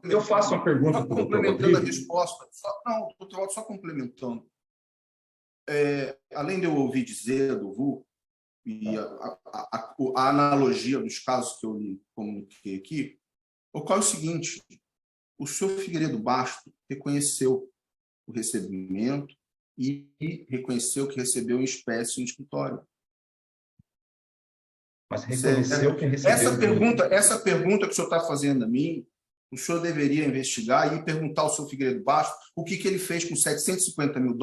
Eu faço uma pergunta para o doutor complementando a Rodrigo. resposta. Não, doutor Walter, só complementando. Além de eu ouvir dizer do VU, e a analogia dos casos que eu lhe comuniquei aqui, ocorre o seguinte: o senhor Figueiredo Basto reconheceu o recebimento e reconheceu que recebeu em espécie no escritório. Mas reconheceu que recebeu... Essa pergunta que o senhor está fazendo a mim, o senhor deveria investigar e perguntar ao senhor Figueiredo Basto o que ele fez com $750 mil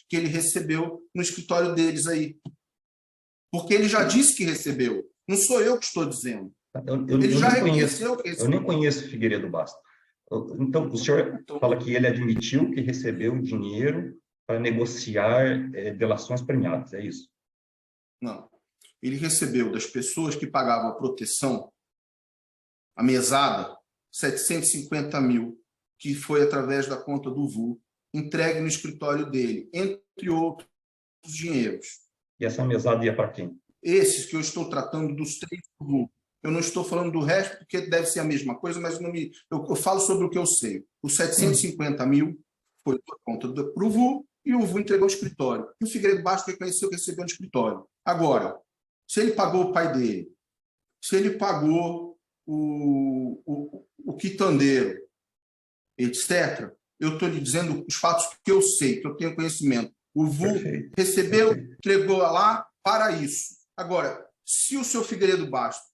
que ele recebeu no escritório deles aí. Porque ele já disse que recebeu. Não sou eu que estou dizendo. Ele já reconheceu que recebeu. Eu nem conheço o Figueiredo Basto. Então, o senhor fala que ele admitiu que recebeu dinheiro para negociar delações premiadas, é isso? Não. Ele recebeu das pessoas que pagavam a proteção, a mesada, 750 mil, que foi através da conta do VU, entregue no escritório dele, entre outros dinheiros. E essa mesada ia para quem? Esses que eu estou tratando dos 3 do VU. Eu não estou falando do resto, porque deve ser a mesma coisa, mas eu falo sobre o que eu sei. Os 750 mil foi por conta do VU, e o VU entregou ao escritório. E o Figueiredo Basto reconheceu que recebeu no escritório. Agora, se ele pagou o pai dele, se ele pagou o quitandeiro, etc., eu estou lhe dizendo os fatos que eu sei, que eu tenho conhecimento. O VU recebeu, entregou lá para isso. Agora, se o senhor Figueiredo Basto,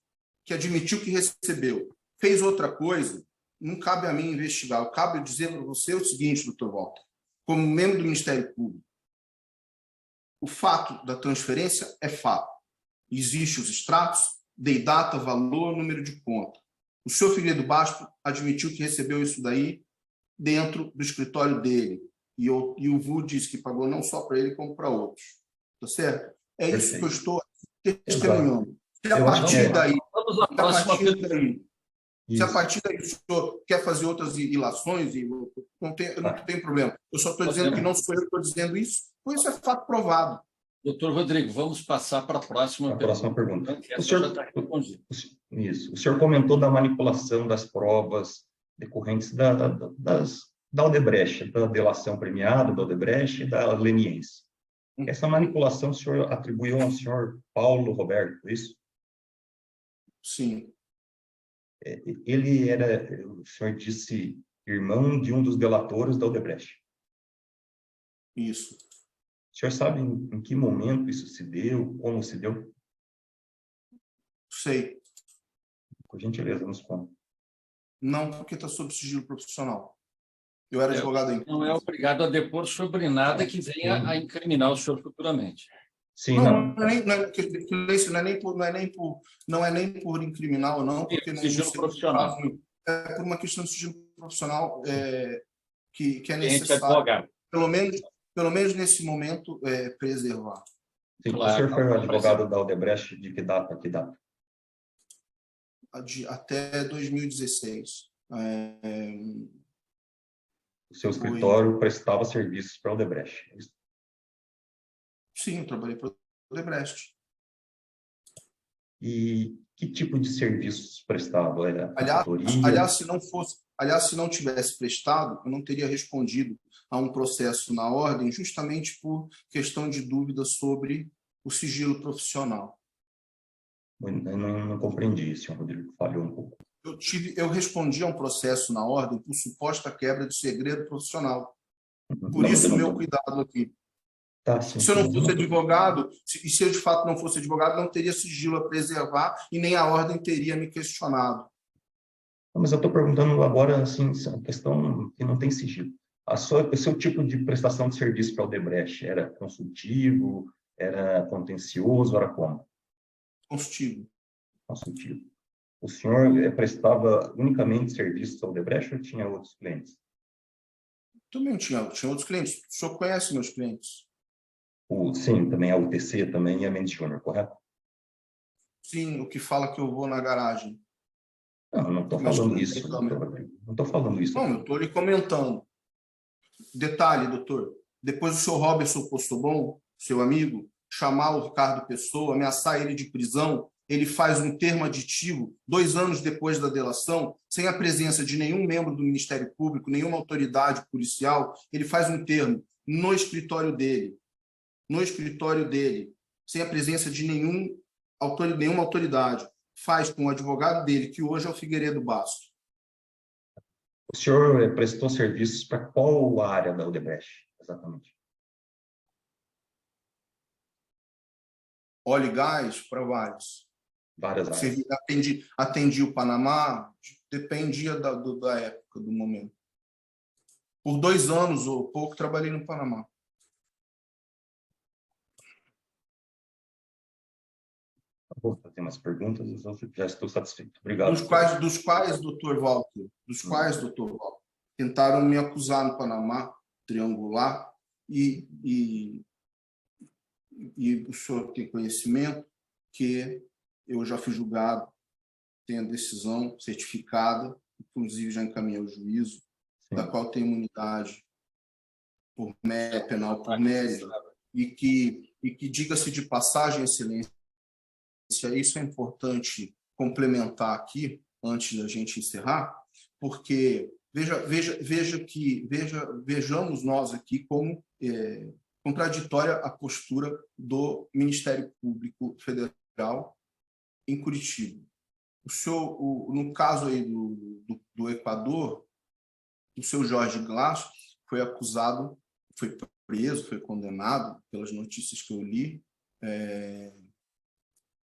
que admitiu que recebeu, fez outra coisa, não cabe a mim investigar. Cabe eu dizer para você o seguinte, doutor Walter, como membro do Ministério Público, o fato da transferência é fato. Existem os extratos, dei data, valor, número de conta. O senhor Figueiredo Basto admitiu que recebeu isso daí dentro do escritório dele. E o VU disse que pagou não só para ele, como para outros. Tá certo? É isso que eu estou testemunhando. Se a partir daí, o senhor quer fazer outras ilações, não tem problema. Eu só estou dizendo que não sou eu que estou dizendo isso, pois isso é fato provado. Doutor Rodrigo, vamos passar para a próxima pergunta. O senhor comentou da manipulação das provas decorrentes da Odebrecht, da delação premiada, da Odebrecht e da leniense. Essa manipulação o senhor atribuiu ao senhor Paulo Roberto, isso? Sim. Ele era, o senhor disse, irmão de um dos delatores da Odebrecht. Isso. O senhor sabe em que momento isso se deu, como se deu? Sei. Por gentileza, nos conta. Não, porque está sob sigilo profissional. Eu era advogado ainda. Não é obrigado a depor sobre nada que venha a incriminar o senhor futuramente. Sim, não é nem por incriminar ou não, porque não sigilo profissional. É por uma questão de sigilo profissional que é necessário. Pelo menos nesse momento, preservar. Sim, claro, o senhor foi o advogado da Odebrecht de que data a que data? Até 2016. O seu escritório prestava serviços para a Odebrecht? É isso? Sim, eu trabalhei para a Odebrecht. E que tipo de serviços prestava? Aliás, se não tivesse prestado, eu não teria respondido a um processo na ordem justamente por questão de dúvida sobre o sigilo profissional. Eu não compreendi, senhor Rodrigo, falhou um pouco. Eu respondi a um processo na ordem por suposta quebra de segredo profissional. Por isso o meu cuidado aqui. Tá, sim, se eu não fosse advogado, se eu de fato não fosse advogado, não teria sigilo a preservar e nem a ordem teria me questionado. Mas eu estou perguntando agora, assim, a questão que não tem sigilo. O seu tipo de prestação de serviço para o Odebrecht era consultivo, era contencioso, era como? Consultivo. Consultivo. O senhor prestava unicamente serviços ao Odebrecht ou tinha outros clientes? Também tinha outros clientes. O senhor conhece meus clientes? Sim, também a UTC, também e a Mendes Júnior, correto? Sim, o que fala que eu vou na garagem. Não estou falando isso, doutor Rodrigo. Não estou falando isso. Não, eu estou lhe comentando. Detalhe, doutor. Depois o senhor Robertson Postobon, seu amigo, chamar o Ricardo Pessoa, ameaçar ele de prisão, ele faz um termo aditivo 2 anos depois da delação, sem a presença de nenhum membro do Ministério Público, nenhuma autoridade policial, ele faz um termo no escritório dele, sem a presença de nenhuma autoridade, faz com o advogado dele, que hoje é o Figueiredo Basto. O senhor prestou serviços para qual área da Odebrecht, exatamente? Óleo e gás para vários. Várias áreas. Atendi o Panamá, dependia da época, do momento. Por 2 anos ou pouco, trabalhei no Panamá. Vou fazer umas perguntas, eu já estou satisfeito. Obrigado. Dos quais, doutor Walter, tentaram me acusar no Panamá, triangular, e o senhor tem conhecimento que eu já fui julgado, tenho a decisão certificada, inclusive já encaminhei ao juízo, Sim. da qual tem imunidade por mérito, penal por mérito, e que diga-se de passagem, excelência, isso é importante complementar aqui, antes da gente encerrar, porque vejamos nós aqui como contraditória a postura do Ministério Público Federal em Curitiba. No caso aí do Equador, o seu Jorge Glass foi acusado, foi preso, foi condenado, pelas notícias que eu li,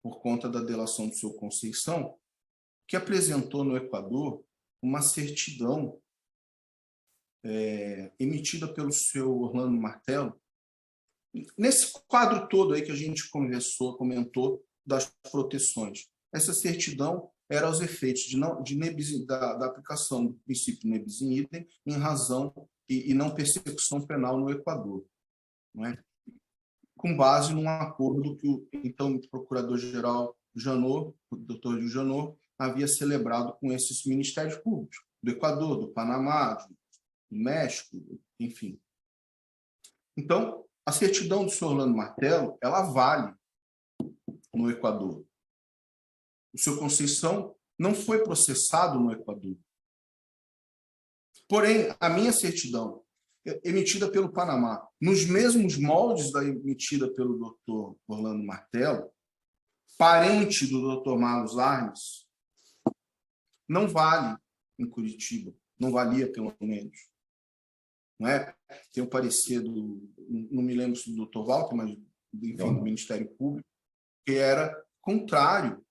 por conta da delação do seu Conceição, que apresentou no Equador uma certidão emitida pelo seu Orlando Martello, nesse quadro todo aí que a gente comentou das proteções. Essa certidão era aos efeitos da aplicação do princípio nebis in idem em razão e não persecução penal no Equador, não é? Com base num acordo que o então procurador-geral Janot, o doutor Gil Janot, havia celebrado com esses ministérios públicos, do Equador, do Panamá, do México, enfim. Então, a certidão do senhor Orlando Martello, ela vale no Equador. O seu Conceição não foi processado no Equador. Porém, a minha certidão, emitida pelo Panamá, nos mesmos moldes da emitida pelo doutor Orlando Martello, parente do doutor Marlos Arnes, não vale em Curitiba, não valia pelo menos. Não é? Tem o parecer não me lembro se do doutor Walter, mas enfim, do Ministério Público, que era contrário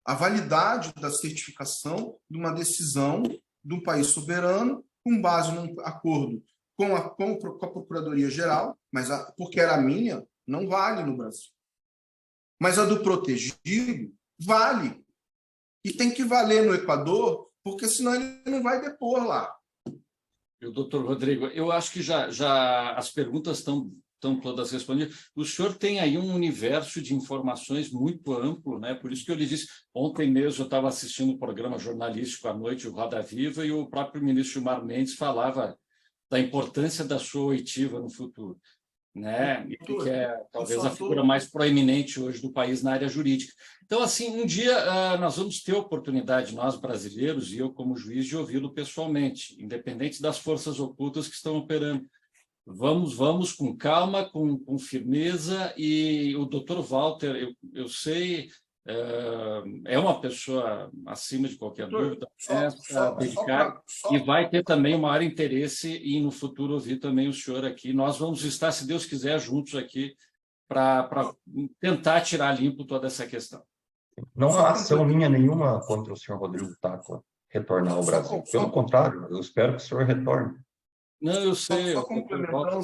à validade da certificação de uma decisão de um país soberano, com base num acordo com a Procuradoria-Geral, mas porque era minha, não vale no Brasil. Mas a do protegido vale. E tem que valer no Equador, porque senão ele não vai depor lá. Doutor Rodrigo, eu acho que já as perguntas estão todas respondidas. O senhor tem aí um universo de informações muito amplo, né? Por isso que eu lhe disse, ontem mesmo eu estava assistindo um programa jornalístico à noite, o Roda Viva, e o próprio ministro Gilmar Mendes falava da importância da sua oitiva no futuro, né? E que é talvez a figura mais proeminente hoje do país na área jurídica. Então, assim, um dia nós vamos ter oportunidade, nós brasileiros, e eu como juiz, de ouvi-lo pessoalmente, independente das forças ocultas que estão operando. Vamos com calma, com firmeza, e o doutor Walter, eu sei, é uma pessoa acima de qualquer dúvida, dedicada, e vai ter também o maior interesse em, no futuro, ouvir também o senhor aqui. Nós vamos estar, se Deus quiser, juntos aqui para tentar tirar limpo toda essa questão. Não há ação minha nenhuma contra o senhor Rodrigo Tacla retornar ao Brasil. Pelo contrário, eu espero que o senhor retorne. Não, eu sei. Só complementando,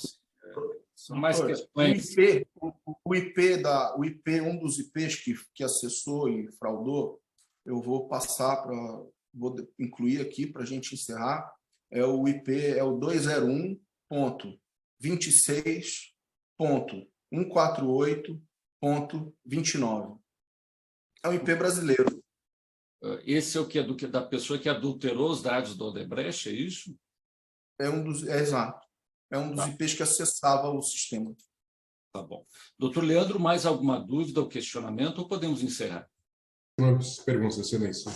são mais questões. O IP, um dos IPs que acessou e fraudou, eu vou incluir aqui para a gente encerrar, o IP é o 201.26.148.29. É um IP brasileiro. Esse é o que da pessoa que adulterou os dados do Odebrecht, é isso? Exato. É um dos IPs que acessava o sistema. Tá bom. Doutor Leandro, mais alguma dúvida ou questionamento, ou podemos encerrar? Umas perguntas, excelência.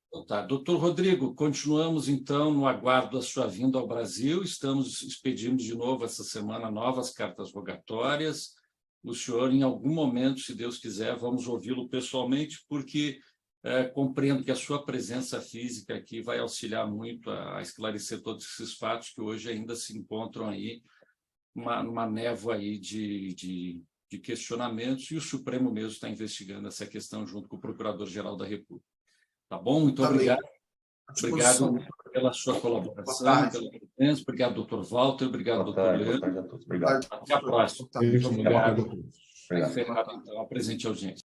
Então, tá. Doutor Rodrigo, continuamos, então, no aguardo da sua vinda ao Brasil. Estamos expedindo de novo, essa semana, novas cartas rogatórias. O senhor, em algum momento, se Deus quiser, vamos ouvi-lo pessoalmente, porque compreendo que a sua presença física aqui vai auxiliar muito a esclarecer todos esses fatos que hoje ainda se encontram aí numa névoa aí de questionamentos, e o Supremo mesmo está investigando essa questão junto com o Procurador-Geral da República. Tá bom? Muito obrigado. Obrigado pela sua colaboração, pela presença. Obrigado, doutor Walter. Obrigado, doutor Leandro. Boa tarde a todos. Obrigado. Até a próxima. Muito obrigado. Encerrado, então, a presente audiência.